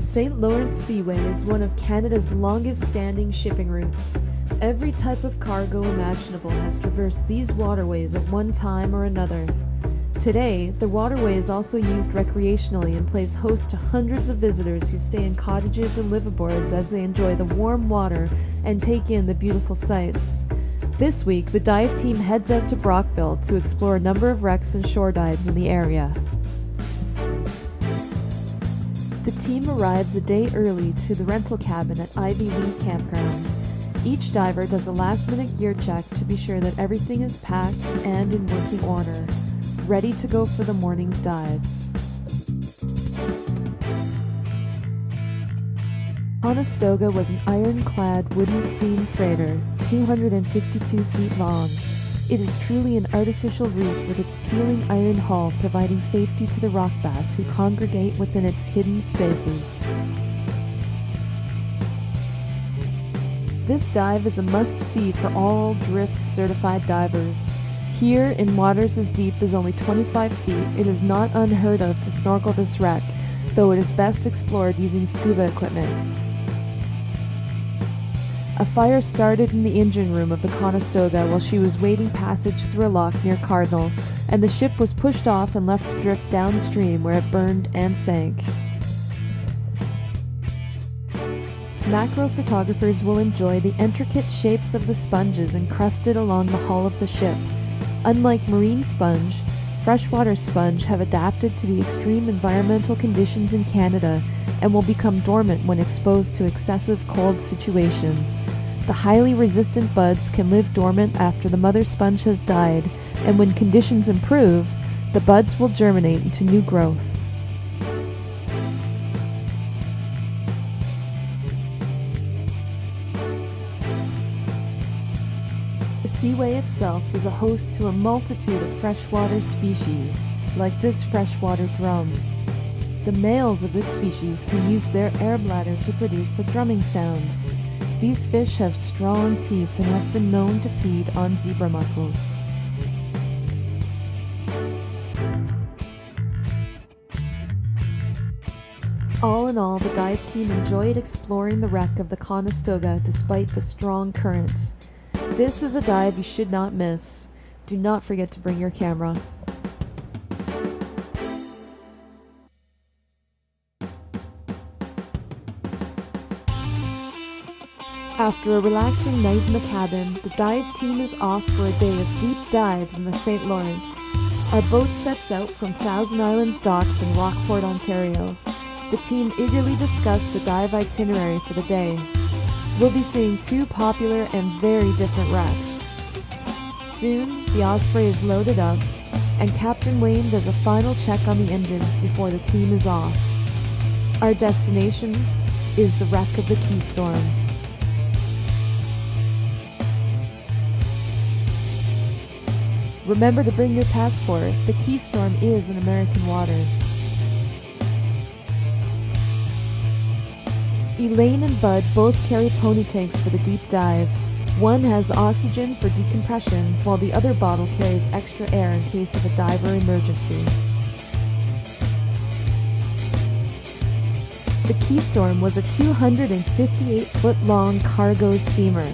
St. Lawrence Seaway is one of Canada's longest-standing shipping routes. Every type of cargo imaginable has traversed these waterways at one time or another. Today, the waterway is also used recreationally and plays host to hundreds of visitors who stay in cottages and liveaboards as they enjoy the warm water and take in the beautiful sights. This week, the dive team heads out to Brockville to explore a number of wrecks and shore dives in the area. The team arrives a day early to the rental cabin at Ivy Lee Campground. Each diver does a last-minute gear check to be sure that everything is packed and in working order, ready to go for the morning's dives. Conestoga was an ironclad wooden steam freighter, 252 feet long. It is truly an artificial reef with its peeling iron hull providing safety to the rock bass who congregate within its hidden spaces. This dive is a must-see for all drift certified divers. Here, in waters as deep as only 25 feet, it is not unheard of to snorkel this wreck, though it is best explored using scuba equipment. A fire started in the engine room of the Conestoga while she was waiting passage through a lock near Cardinal, and the ship was pushed off and left to drift downstream where it burned and sank. Macro photographers will enjoy the intricate shapes of the sponges encrusted along the hull of the ship. Unlike marine sponge, freshwater sponge have adapted to the extreme environmental conditions in Canada and will become dormant when exposed to excessive cold situations. The highly resistant buds can live dormant after the mother sponge has died, and when conditions improve, the buds will germinate into new growth. The Seaway itself is a host to a multitude of freshwater species, like this freshwater drum. The males of this species can use their air bladder to produce a drumming sound. These fish have strong teeth and have been known to feed on zebra mussels. All in all, the dive team enjoyed exploring the wreck of the Conestoga despite the strong current. This is a dive you should not miss. Do not forget to bring your camera. After a relaxing night in the cabin, the dive team is off for a day of deep dives in the St. Lawrence. Our boat sets out from Thousand Islands docks in Rockport, Ontario. The team eagerly discuss the dive itinerary for the day. We'll be seeing two popular and very different wrecks. Soon, the Osprey is loaded up, and Captain Wayne does a final check on the engines before the team is off. Our destination is the wreck of the Keystorm. Remember to bring your passport. The Keystorm is in American waters. Elaine and Bud both carry pony tanks for the deep dive. One has oxygen for decompression, while the other bottle carries extra air in case of a diver emergency. The Keystorm was a 258-foot-long cargo steamer.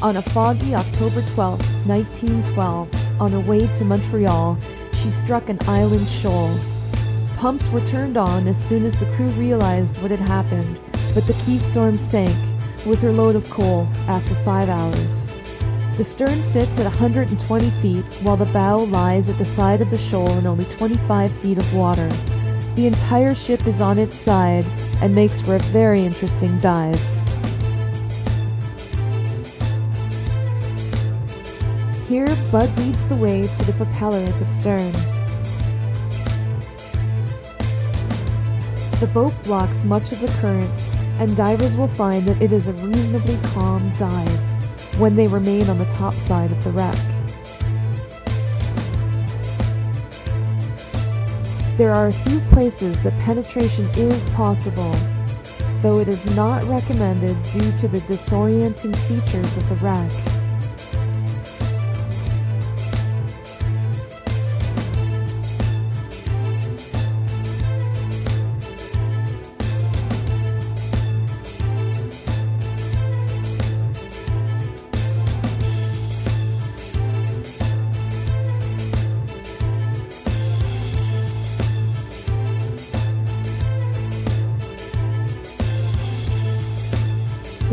On a foggy October 12, 1912, on her way to Montreal, she struck an island shoal. Pumps were turned on as soon as the crew realized what had happened, but the Keystorm sank with her load of coal after 5 hours. The stern sits at 120 feet, while the bow lies at the side of the shoal in only 25 feet of water. The entire ship is on its side and makes for a very interesting dive. Here, Bud leads the way to the propeller at the stern. The boat blocks much of the current, and divers will find that it is a reasonably calm dive when they remain on the top side of the wreck. There are a few places that penetration is possible, though it is not recommended due to the disorienting features of the wreck.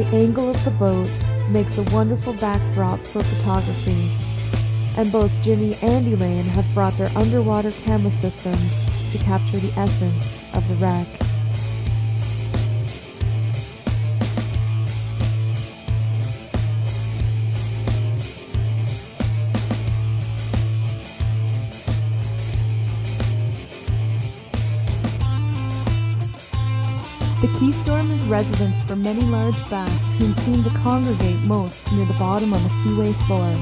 the angle of the boat makes a wonderful backdrop for photography. And both Jimmy and Elaine have brought their underwater camera systems to capture the essence of the wreck. The Keystorm is residence for many large bass whom seem to congregate most near the bottom on the Seaway floor.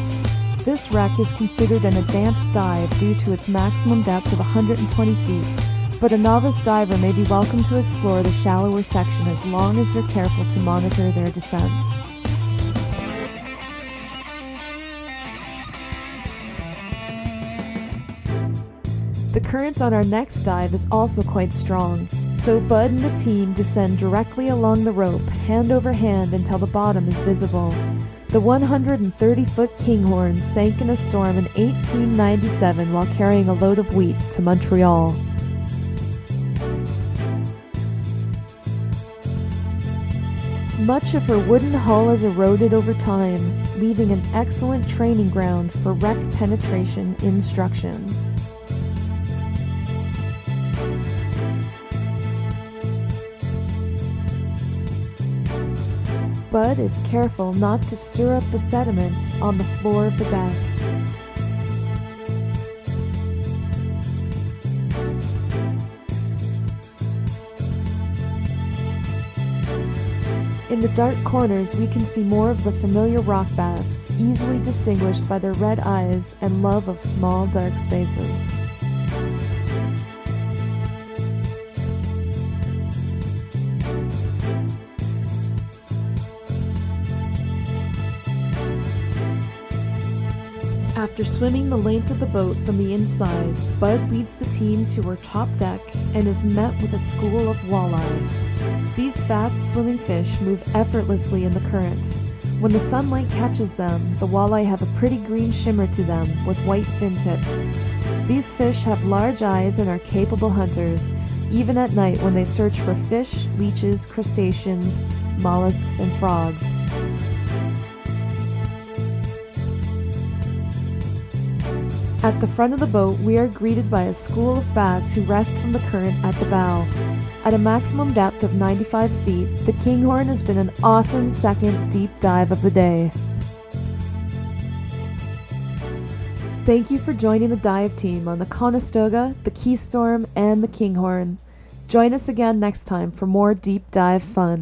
This wreck is considered an advanced dive due to its maximum depth of 120 feet, but a novice diver may be welcome to explore the shallower section as long as they're careful to monitor their descent. The current on our next dive is also quite strong, so Bud and the team descend directly along the rope, hand over hand until the bottom is visible. The 130-foot Kinghorn sank in a storm in 1897 while carrying a load of wheat to Montreal. Much of her wooden hull has eroded over time, leaving an excellent training ground for wreck penetration instruction. Bud is careful not to stir up the sediment on the floor of the deck. In the dark corners, we can see more of the familiar rock bass, easily distinguished by their red eyes and love of small, dark spaces. After swimming the length of the boat from the inside, Bud leads the team to her top deck and is met with a school of walleye. These fast-swimming fish move effortlessly in the current. When the sunlight catches them, the walleye have a pretty green shimmer to them with white fin tips. These fish have large eyes and are capable hunters, even at night when they search for fish, leeches, crustaceans, mollusks, and frogs. At the front of the boat, we are greeted by a school of bass who rest from the current at the bow. At a maximum depth of 95 feet, the Kinghorn has been an awesome second deep dive of the day. Thank you for joining the dive team on the Conestoga, the Keystorm, and the Kinghorn. Join us again next time for more deep dive fun.